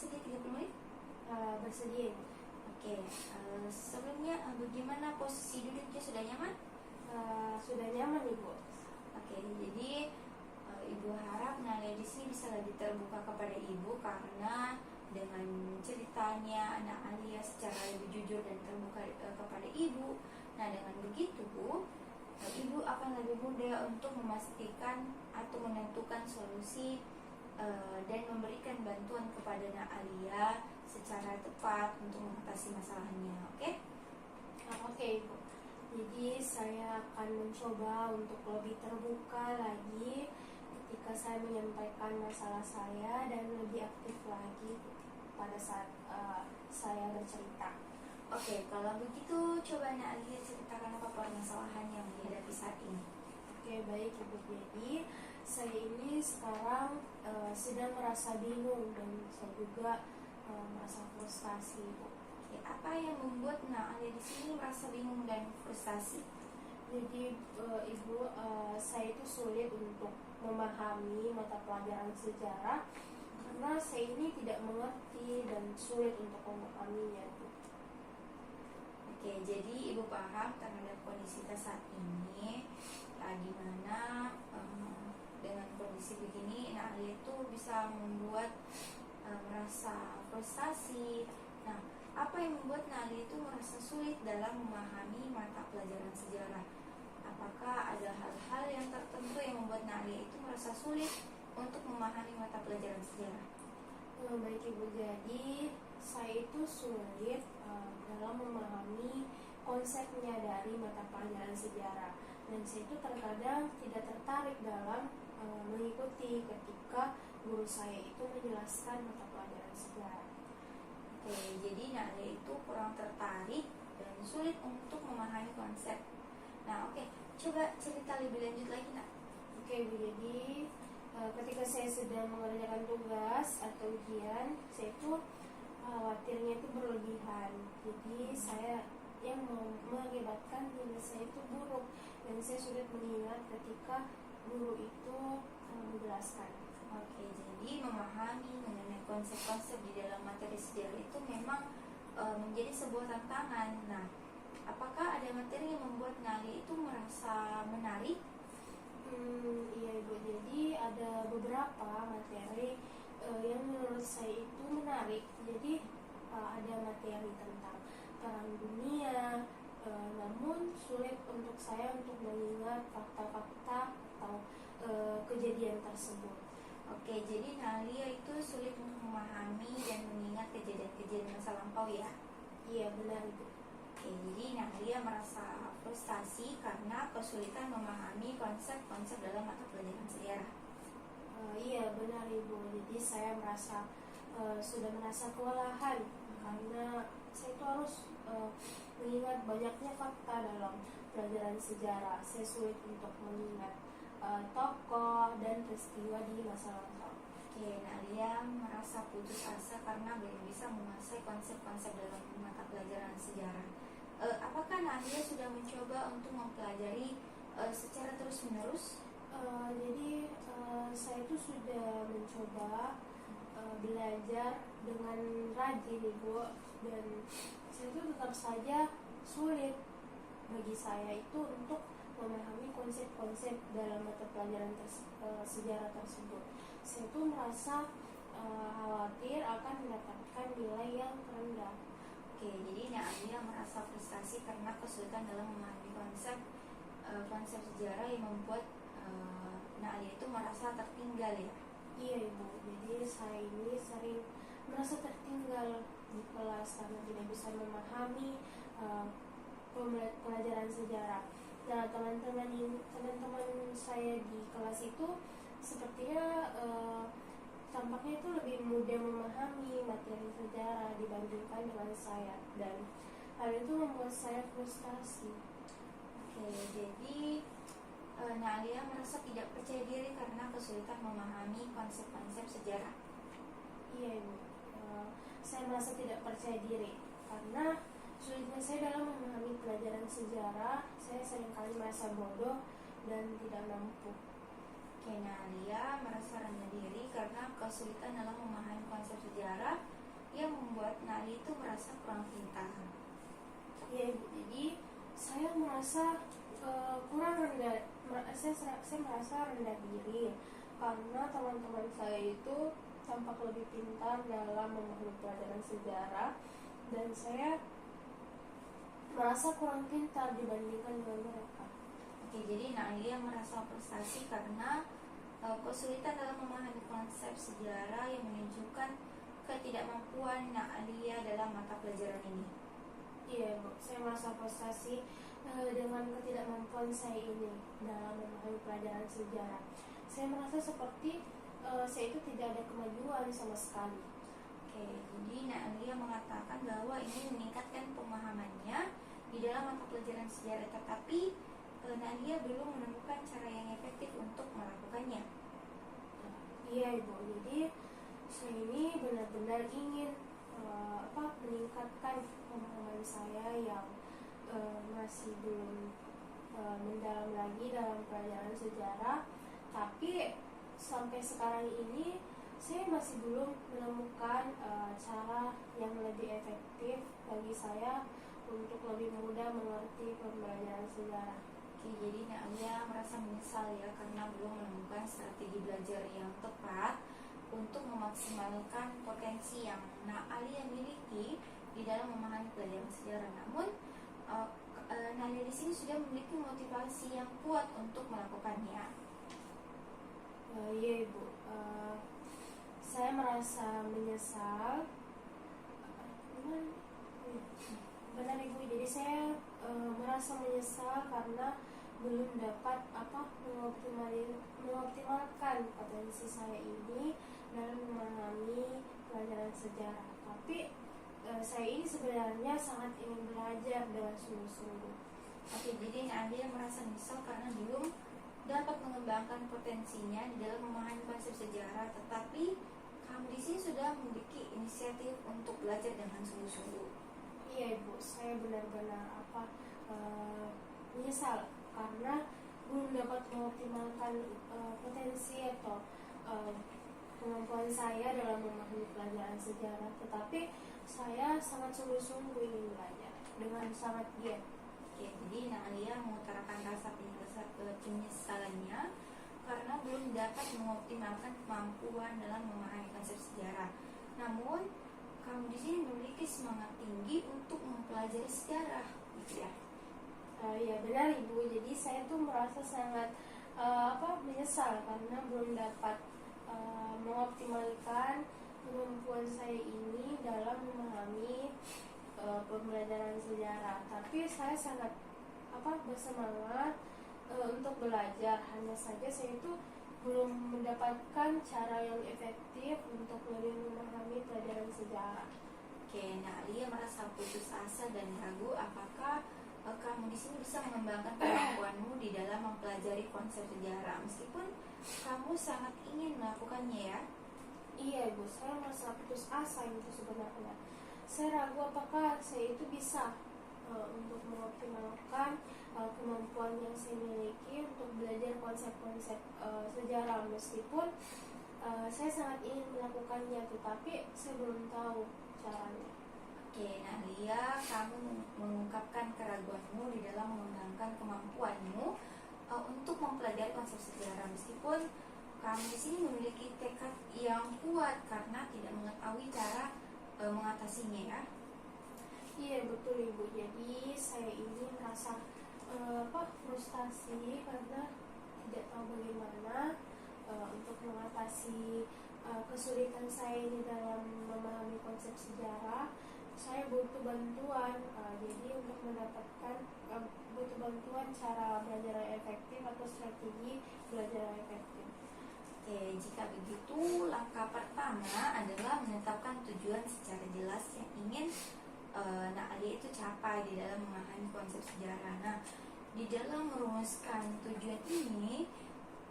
bersedia 30 menit? Bersedia. Oke, sebelumnya bagaimana posisi duduknya, sudah nyaman? Sudah nyaman, Ibu. Oke, jadi Ibu harap Nalia di sini bisa lebih terbuka kepada Ibu, karena dengan ceritanya anak Alia secara lebih jujur dan terbuka kepada Ibu. Nah, dengan begitu Ibu akan lebih mudah untuk memastikan atau menentukan solusi dan memberikan bantuan kepada Nak Alia secara tepat untuk mengatasi masalahnya. Oke? Oke, Ibu. Jadi saya akan mencoba untuk lebih terbuka lagi ketika saya menyampaikan masalah saya, dan lebih aktif lagi pada saat saya bercerita. Oke, kalau begitu coba Nak Alia ceritakan apa permasalahan yang dihadapi saat ini. Oke, baik, Ibu. Jadi saya ini sekarang sedang merasa bingung, dan saya juga merasa frustasi, Ibu. Oke, apa yang membuat Nak Alia di sini merasa bingung dan frustasi? Jadi Ibu, saya itu sulit untuk memahami mata pelajaran sejarah karena saya ini tidak mengerti dan sulit untuk memahaminya, Bu. Oke, jadi Ibu paham terhadap kondisi kita saat ini, di mana dengan kondisi begini Nak Alia itu bisa membuat merasa frustasi. Nah, apa yang membuat Nak Alia itu merasa sulit dalam memahami mata pelajaran sejarah? Apakah ada hal-hal yang tertentu yang membuat Nak Alia itu merasa sulit untuk memahami mata pelajaran sejarah? Baik, Ibu. Jadi saya itu sulit dalam memahami konsepnya dari mata pelajaran sejarah, dan saya itu terkadang tidak tertarik dalam mengikuti ketika guru saya itu menjelaskan mata pelajaran sejarah. Oke, jadi Nak Alia itu kurang tertarik dan sulit untuk memahami konsep. Nah, oke, coba cerita lebih lanjut lagi, Nak. Oke, Bu. Jadi ketika saya sedang mengerjakan tugas atau ujian, saya itu khawatirnya itu berlebihan. Jadi saya yang mengakibatkan nilai saya itu buruk, dan saya sulit mengingat ketika guru itu menjelaskan. Oke, jadi memahami mengenai konsep-konsep di dalam materi sejarah itu memang menjadi sebuah tantangan. Nah, apakah ada materi yang membuat Nak Alia itu merasa menarik? Iya, Ibu. Jadi ada beberapa materi yang menurut saya itu menarik. Jadi ada materi tentang perang dunia, namun sulit untuk saya untuk mengingat fakta-fakta atau kejadian tersebut. Oke, jadi Nak Alia itu sulit untuk memahami dan mengingat kejadian-kejadian masa lampau ya? Iya, benar, Ibu. Oke, jadi Nak Alia merasa frustasi karena kesulitan memahami konsep-konsep dalam mata pelajaran sejarah. Iya, benar, Ibu. Jadi saya merasa sudah merasa kewalahan karena saya itu harus mengingat banyaknya fakta dalam pelajaran sejarah. Saya sulit untuk mengingat tokoh dan peristiwa di masa lampau. Oke, Nak Alia merasa putus asa karena belum bisa menguasai konsep-konsep dalam mata pelajaran sejarah. Apakah Nak Alia sudah mencoba untuk mempelajari secara terus-menerus? Jadi saya itu sudah mencoba belajar dengan rajin, Ibu, dan saya itu tetap saja sulit bagi saya itu untuk memahami konsep-konsep dalam mata pelajaran sejarah tersebut. Saya itu merasa khawatir akan mendapatkan nilai yang rendah. Oke, jadi Nak Alia merasa frustasi karena kesulitan dalam memahami konsep sejarah yang membuat Nak Alia itu merasa tertinggal ya? Iya, Ibu. Jadi saya ini sering merasa tertinggal di kelas karena tidak bisa memahami pelajaran sejarah. Nah, teman-teman saya di kelas itu sepertinya tampaknya itu lebih mudah memahami materi sejarah dibandingkan dengan saya, dan hal itu membuat saya frustasi. Oke, jadi Nak Alia merasa tidak percaya diri karena kesulitan memahami konsep-konsep sejarah. Iya, Ibu. Saya merasa tidak percaya diri karena sulitnya saya dalam memahami pelajaran sejarah. Saya seringkali merasa bodoh dan tidak mampu. Nak Alia merasa rendah diri karena kesulitan dalam memahami konsep sejarah Ali itu merasa kurang pintar. Ya Ibu, jadi saya merasa kurang rendah, saya merasa rendah diri karena teman-teman saya itu tampak lebih pintar dalam memahami pelajaran sejarah dan saya merasa kurang pintar dibandingkan dengan mereka. Oke, jadi Alia merasa frustasi karena kesulitan dalam memahami konsep sejarah yang menunjukkan ketidakmampuan Alia dalam mata pelajaran ini. Iya Bu, saya merasa frustasi dengan ketidakmampuan saya ini dalam memahami pelajaran sejarah. Saya merasa seperti saya itu tidak ada kemajuan sama sekali. Oke, jadi Alia mengatakan bahwa ini meningkatkan pemahamannya di dalam mata pelajaran sejarah, tetapi Alia belum menemukan cara yang efektif untuk melakukannya. Iya Ibu, jadi saya ini benar-benar ingin meningkatkan pemahaman saya yang masih belum mendalam lagi dalam pelajaran sejarah, tapi sampai sekarang ini saya masih belum menemukan cara yang lebih efektif bagi saya untuk lebih mudah mengerti pembelajaran sejarah. Oke, jadi Alia merasa menyesal ya karena belum menemukan strategi belajar yang tepat untuk memaksimalkan potensi yang Alia miliki di dalam memahami pelajaran sejarah. Namun Alia di sini sudah memiliki motivasi yang kuat untuk melakukannya. Iya Ibu, saya merasa menyesal. Benar Ibu, jadi saya merasa menyesal karena belum dapat mengoptimalkan potensi saya ini dalam memahami pelajaran sejarah. Tapi saya ini sebenarnya sangat ingin belajar dengan sungguh-sungguh. Oke, jadi Alia merasa menyesal karena belum dapat mengembangkan potensinya di dalam memahami konsep sejarah, tetapi kamu di sini sudah memiliki inisiatif untuk belajar dengan sungguh-sungguh. Iya Ibu, saya benar-benar menyesal karena belum dapat mengoptimalkan potensi atau kemampuan saya dalam memahami pelajaran sejarah, tetapi saya sangat sungguh-sungguh ingin belajar dengan sangat giat. Oke, jadi Alia mengutarakan rasa penyesalannya karena belum dapat mengoptimalkan kemampuan dalam memahami konsep sejarah. Namun kamu di sini memiliki semangat tinggi untuk mempelajari sejarah, gitu ya? Ya benar Ibu, jadi saya tuh merasa sangat menyesal karena belum dapat mengoptimalkan kemampuan saya ini dalam memahami pembelajaran sejarah. Tapi saya sangat bersemangat untuk belajar. Hanya saja saya itu belum mendapatkan cara yang efektif untuk lebih memahami pelajaran sejarah. Oke, Alia merasa putus asa dan ragu apakah kamu di sini bisa mengembangkan kemampuanmu di dalam mempelajari konsep sejarah meskipun kamu sangat ingin melakukannya ya? Iya Ibu, saya merasa putus asa itu sebenarnya. Saya ragu apakah saya itu bisa untuk mengoptimalkan kemampuan yang saya miliki untuk belajar konsep-konsep sejarah meskipun saya sangat ingin melakukannya, tetapi saya belum tahu caranya. Oke, Alia, kamu mengungkapkan keraguanmu di dalam mengembangkan kemampuanmu untuk mempelajari konsep sejarah meskipun kamu di sini memiliki tekad yang kuat karena tidak mengetahui cara mengatasinya ya. Iya betul Ibu, jadi saya ini merasa frustasi karena tidak tahu bagaimana untuk mengatasi kesulitan saya ini dalam memahami konsep sejarah. Saya butuh bantuan, jadi untuk mendapatkan butuh bantuan cara belajar yang efektif atau strategi belajar yang efektif. Oke, jika begitu langkah pertama adalah menetapkan tujuan secara jelas yang ingin Alia itu capai di dalam memahami konsep sejarah. Nah, di dalam merumuskan tujuan ini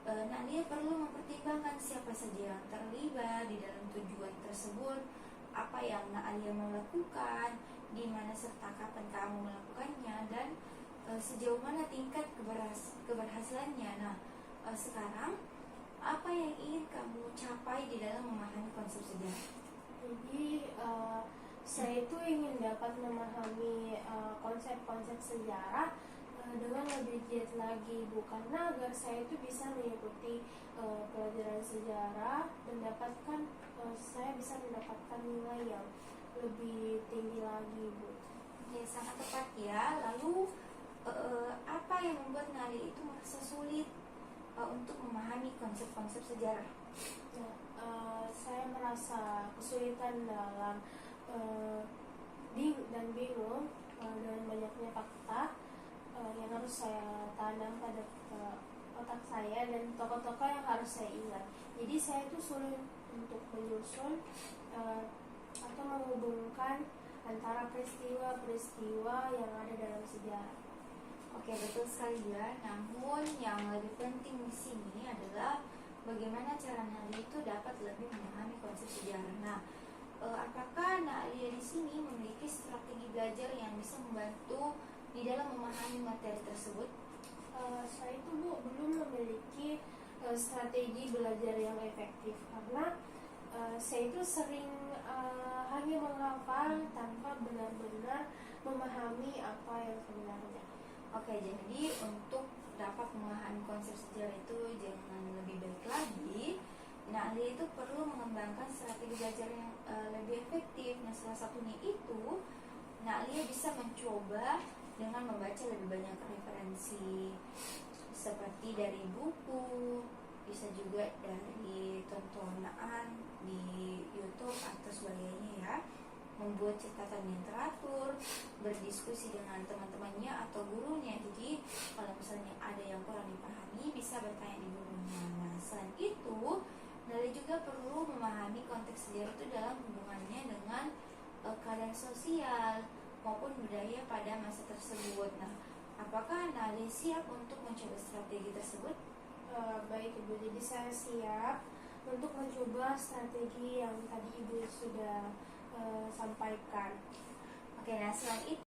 Alia perlu mempertimbangkan siapa saja yang terlibat di dalam tujuan tersebut, apa yang Alia mau lakukan, di mana serta kapan kamu melakukannya, dan sejauh mana tingkat keberhasilannya. Nah, sekarang apa yang ingin kamu capai di dalam memahami konsep sejarah? Jadi saya itu ingin dapat memahami konsep-konsep sejarah dengan lebih giat lagi, Bu, karena agar saya itu bisa mengikuti pelajaran sejarah dan saya bisa mendapatkan nilai yang lebih tinggi lagi, Bu. Oke, sangat tepat ya. Lalu apa yang membuat Nali itu merasa sulit untuk memahami konsep-konsep sejarah? Nah, saya merasa kesulitan dalam bingung dengan banyaknya fakta yang harus saya tanam pada otak saya dan tokoh-tokoh yang harus saya ingat. Jadi saya itu sulit untuk menyusun atau menghubungkan antara peristiwa-peristiwa yang ada dalam sejarah. Oke, betul sekali ya. Namun yang lebih penting di sini adalah bagaimana cara Nalia itu dapat lebih memahami konsep sejarah. Nah, apakah Nalia di sini memiliki strategi belajar yang bisa membantu di dalam memahami materi tersebut? Saya itu, Bu, belum memiliki strategi belajar yang efektif karena saya itu sering hanya menghafal tanpa benar-benar memahami apa yang sebenarnya. Oke, jadi untuk dapat memahami konsep sejarah itu jangan lebih baik lagi. Nah, Alia itu perlu mengembangkan strategi belajar yang lebih efektif. Nah, salah satunya itu, Alia bisa mencoba dengan membaca lebih banyak referensi seperti dari buku, bisa juga dari tontonan di YouTube atau sebagainya ya. Membuat catatan yang teratur, berdiskusi dengan teman-temannya atau gurunya. Jadi kalau misalnya ada yang kurang dipahami bisa bertanya di gurunya. Nah, selain itu, Nali juga perlu memahami konteks sejarah itu dalam hubungannya dengan keadaan sosial maupun budaya pada masa tersebut. Nah, apakah Nali siap untuk mencoba strategi tersebut? Baik, Ibu, jadi saya siap untuk mencoba strategi yang tadi Ibu sudah sampaikan. Oke, nah selain itu